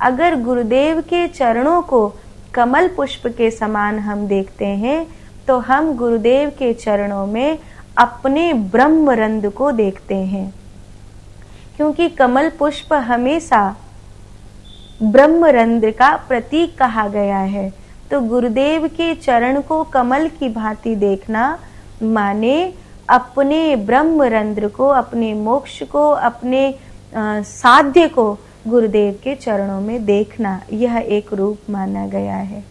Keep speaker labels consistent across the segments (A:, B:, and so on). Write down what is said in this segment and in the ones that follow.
A: अगर गुरुदेव के चरणों को कमल पुष्प के समान हम देखते हैं तो हम गुरुदेव के चरणों में अपने ब्रह्मरंध्र को देखते हैं, क्योंकि कमल पुष्प हमेशा ब्रह्मरंध्र का प्रतीक कहा गया है। तो गुरुदेव के चरण को कमल की भांति देखना माने अपने ब्रह्मरंध्र को, अपने मोक्ष को, अपने साध्य को गुरुदेव के चरणों में देखना, यह एक रूप माना गया है।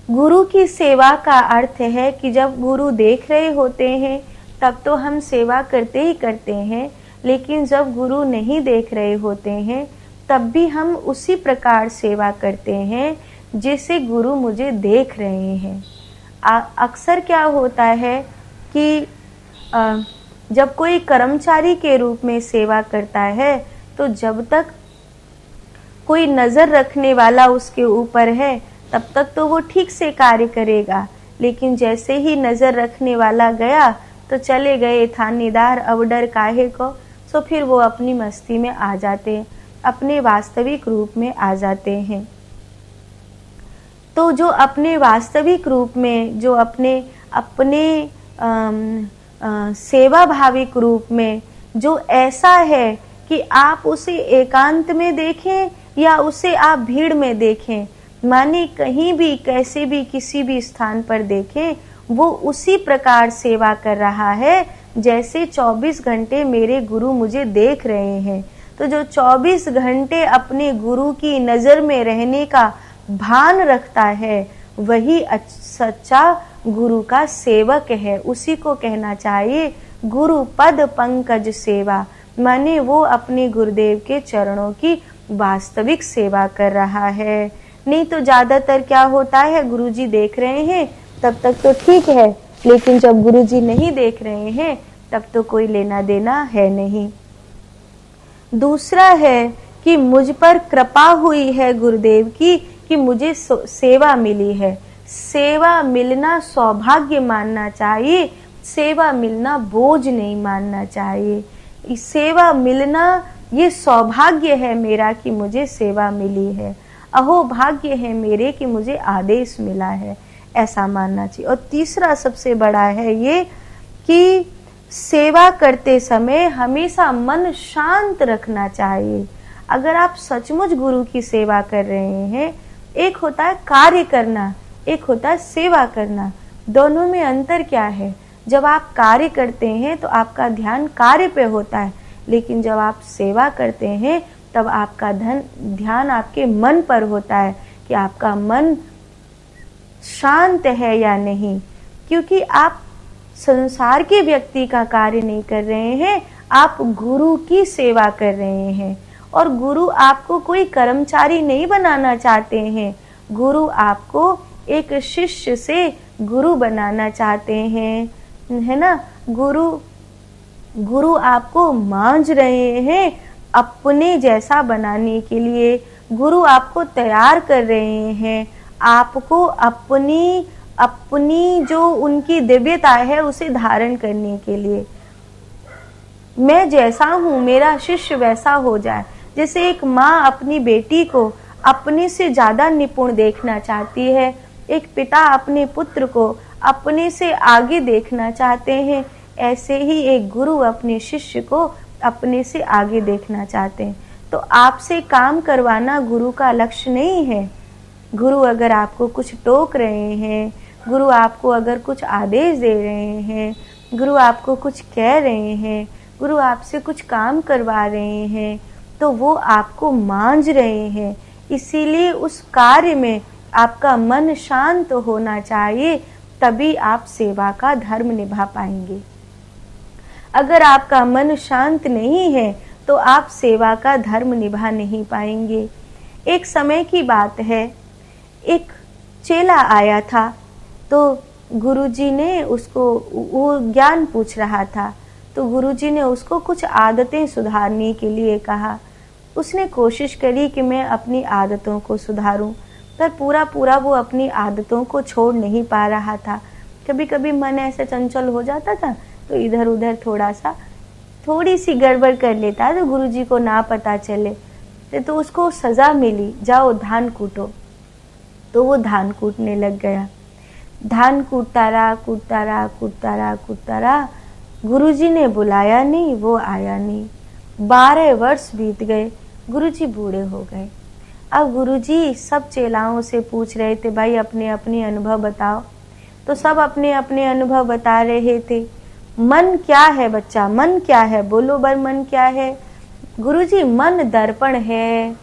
A: गुरु की सेवा का अर्थ है कि जब गुरु देख रहे होते हैं तब तो हम सेवा करते ही करते हैं, लेकिन जब गुरु नहीं देख रहे होते हैं तब भी हम उसी प्रकार सेवा करते हैं जैसे गुरु मुझे देख रहे हैं। अक्सर क्या होता है कि जब कोई कर्मचारी के रूप में सेवा करता है तो जब तक कोई नज़र रखने वाला उसके ऊपर है तब तक तो वो ठीक से कार्य करेगा, लेकिन जैसे ही नज़र रखने वाला गया तो चले गए थानेदार, अब डर काहे को, तो फिर वो अपनी मस्ती में आ जाते हैं, अपने वास्तविक रूप में आ जाते हैं। तो जो अपने वास्तविक रूप में, जो अपने सेवा भाविक रूप में जो ऐसा है कि आप उसे एकांत में देखें या उसे आप भीड़ में देखें, माने कहीं भी, कैसे भी, किसी भी स्थान पर देखें, वो उसी प्रकार सेवा कर रहा है जैसे 24 घंटे मेरे गुरु मुझे देख रहे हैं। तो जो 24 घंटे अपने गुरु की नज़र में रहने का भान रखता है वही सच्चा गुरु का सेवक है। उसी को कहना चाहिए गुरु पद पंकज सेवा, माने वो अपने गुरुदेव के चरणों की वास्तविक सेवा कर रहा है। नहीं तो ज़्यादातर क्या होता है, गुरुजी देख रहे हैं तब तक तो ठीक है, लेकिन जब गुरुजी नहीं देख रहे हैं तब तो कोई लेना देना है नहीं। दूसरा है कि मुझ पर कृपा हुई है गुरुदेव की कि मुझे सेवा मिली है। सेवा मिलना सौभाग्य मानना चाहिए, सेवा मिलना बोझ नहीं मानना चाहिए। सेवा मिलना ये सौभाग्य है मेरा कि मुझे सेवा मिली है, अहो भाग्य है मेरे कि मुझे आदेश मिला है, ऐसा मानना चाहिए। और तीसरा सबसे बड़ा है ये कि सेवा करते समय हमेशा मन शांत रखना चाहिए। अगर आप सचमुच गुरु की सेवा कर रहे हैं, एक होता है कार्य करना, एक होता है सेवा करना, दोनों में अंतर क्या है? जब आप कार्य करते हैं तो आपका ध्यान कार्य पे होता है, लेकिन जब आप सेवा करते हैं तब आपका ध्यान आपके मन पर होता है कि आपका मन शांत है या नहीं, क्योंकि आप संसार के व्यक्ति का कार्य नहीं कर रहे हैं, आप गुरु की सेवा कर रहे हैं। और गुरु आपको कोई कर्मचारी नहीं बनाना चाहते हैं, गुरु आपको एक शिष्य से गुरु बनाना चाहते हैं, है ना। गुरु आपको मांझ रहे हैं अपने जैसा बनाने के लिए, गुरु आपको तैयार कर रहे हैं आपको अपनी जो उनकी दिव्यता है उसे धारण करने के लिए। मैं जैसा हूँ मेरा शिष्य वैसा हो जाए। जैसे एक माँ अपनी बेटी को अपने से ज्यादा निपुण देखना चाहती है, एक पिता अपने पुत्र को अपने से आगे देखना चाहते हैं, ऐसे ही एक गुरु अपने शिष्य को अपने से आगे देखना चाहते हैं। तो आपसे काम करवाना गुरु का लक्ष्य नहीं है। गुरु अगर आपको कुछ टोक रहे हैं, गुरु आपको अगर कुछ आदेश दे रहे हैं, गुरु आपको कुछ कह रहे हैं, गुरु आपसे कुछ काम करवा रहे हैं, तो वो आपको मांझ रहे हैं। इसीलिए उस कार्य में आपका मन शांत होना चाहिए, तभी आप सेवा का धर्म निभा पाएंगे। अगर आपका मन शांत नहीं है तो आप सेवा का धर्म निभा नहीं पाएंगे। एक समय की बात है, एक चेला आया था, तो गुरुजी ने उसको, वो ज्ञान पूछ रहा था, तो गुरुजी ने उसको कुछ आदतें सुधारने के लिए कहा। उसने कोशिश करी कि मैं अपनी आदतों को सुधारूं, पर पूरा वो अपनी आदतों को छोड़ नहीं पा रहा था। कभी कभी मन ऐसे चंचल हो जाता था तो इधर उधर थोड़ी सी गड़बड़ कर लेता तो गुरुजी को ना पता चले। तो उसको सजा मिली, जाओ धान कूटो। तो वो धान कूटने लग गया। धान कूटता रहा, कूटता रहा, कूटता रहा, कूटता रहा। गुरुजी ने बुलाया नहीं, वो आया नहीं। 12 वर्ष बीत गए, गुरुजी बूढ़े हो गए। अब गुरुजी सब चेलाओं से पूछ रहे थे, भाई अपने अपने अनुभव बताओ। तो सब अपने अपने अनुभव बता रहे थे। मन क्या है बच्चा, मन क्या है, बोलो बर मन क्या है। गुरुजी मन दर्पण है।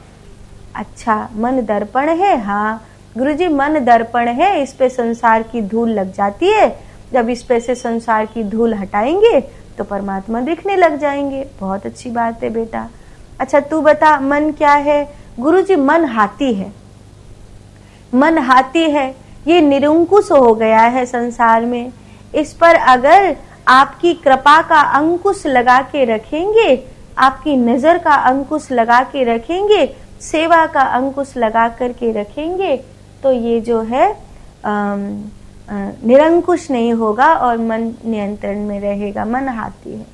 A: अच्छा, मन दर्पण है, हाँ गुरुजी मन दर्पण है, इस पे संसार की धूल लग जाती है, जब इस पे से संसार की धूल हटाएंगे तो परमात्मा दिखने लग जाएंगे। बहुत अच्छी बात है बेटा। अच्छा तू बता मन क्या है। गुरुजी मन हाथी है। मन हाथी है, ये निरंकुश हो गया है संसार में। इस पर अगर आपकी कृपा का अंकुश लगा के रखेंगे, आपकी नजर का अंकुश लगा के रखेंगे, सेवा का अंकुश लगा करके रखेंगे, तो ये जो है निरंकुश नहीं होगा और मन नियंत्रण में रहेगा। मन हाथी है।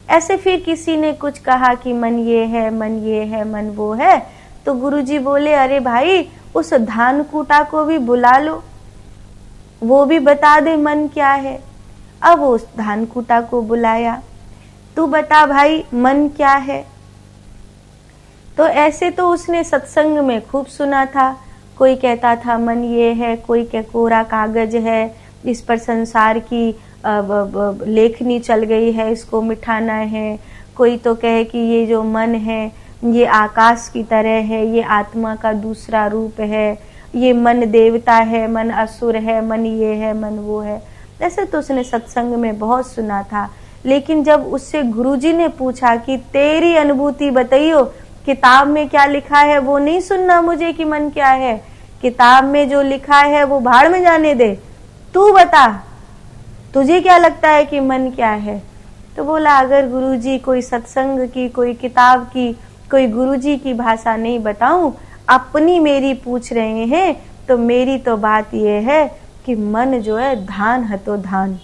A: ऐसे फिर किसी ने कुछ कहा कि मन ये है, मन ये है, मन वो है। तो गुरुजी बोले, अरे भाई उस धान कूटा को भी बुला लो, वो भी बता दे मन क्या है। अब वो उस धान कूटा को बुलाया, तू बता भाई मन क्या है। तो ऐसे तो उसने सत्संग में खूब सुना था। कोई कहता था मन ये है, कोई क्या कोरा कागज है, इस पर संसार की लेखनी चल गई है, इसको मिटाना है। कोई तो कहे कि ये जो मन है ये आकाश की तरह है, ये आत्मा का दूसरा रूप है, ये मन देवता है, मन असुर है, मन ये है, मन वो है। ऐसे तो उसने सत्संग में बहुत सुना था। लेकिन जब उससे गुरुजी ने पूछा कि तेरी अनुभूति बताइयो, किताब में क्या लिखा है वो नहीं सुनना मुझे कि मन क्या है, किताब में जो लिखा है वो भाड़ में जाने दे, तू बता तुझे क्या लगता है कि मन क्या है। तो बोला, अगर गुरुजी कोई सत्संग की, कोई किताब की, कोई गुरुजी की भाषा नहीं बताऊं, अपनी मेरी पूछ रहे हैं, तो मेरी तो बात यह है कि मन जो है धान है तो धान।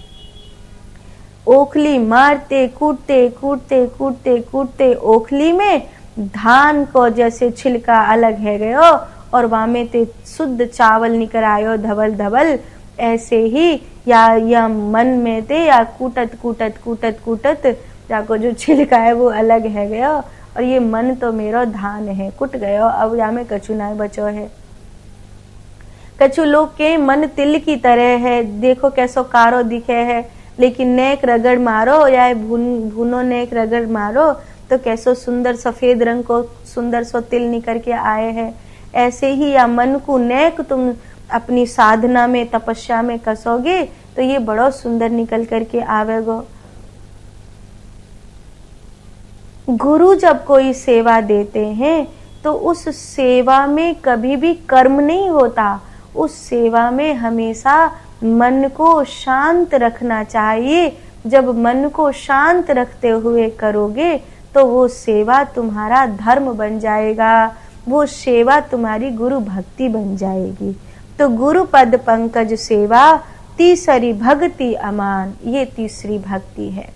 A: ओखली मारते कूटते कूटते कूटते कूटते ओखली में धान को जैसे छिलका अलग है गयो और वामे ते शुद्ध चावल निकल आयो धवल धवल। ऐसे ही या मन में ते या कूटत कूटत कूटत कूटत जाको जो छिलका है वो अलग है गयो और ये मन तो मेरो धान है, कुट गयो। अब या में कछु ना बचो है। कछु लोग के मन तिल की तरह है, देखो कैसो कारो दिखे है, लेकिन नेक रगड़ मारो या भूनो नेक रगड़ मारो तो कैसो सुंदर सफेद रंग को सुंदर सो तिल निकल के आए हैं। ऐसे ही या मन को नेक तुम अपनी साधना में तपस्या में कसोगे तो ये बड़ो सुंदर निकल करके आवेगो। गुरु जब कोई सेवा देते हैं तो उस सेवा में कभी भी कर्म नहीं होता, उस सेवा में हमेशा मन को शांत रखना चाहिए। जब मन को शांत रखते हुए करोगे तो वो सेवा तुम्हारा धर्म बन जाएगा, वो सेवा तुम्हारी गुरु भक्ति बन जाएगी। तो गुरु पद पंकज सेवा तीसरी भक्ति अमान, ये तीसरी भक्ति है।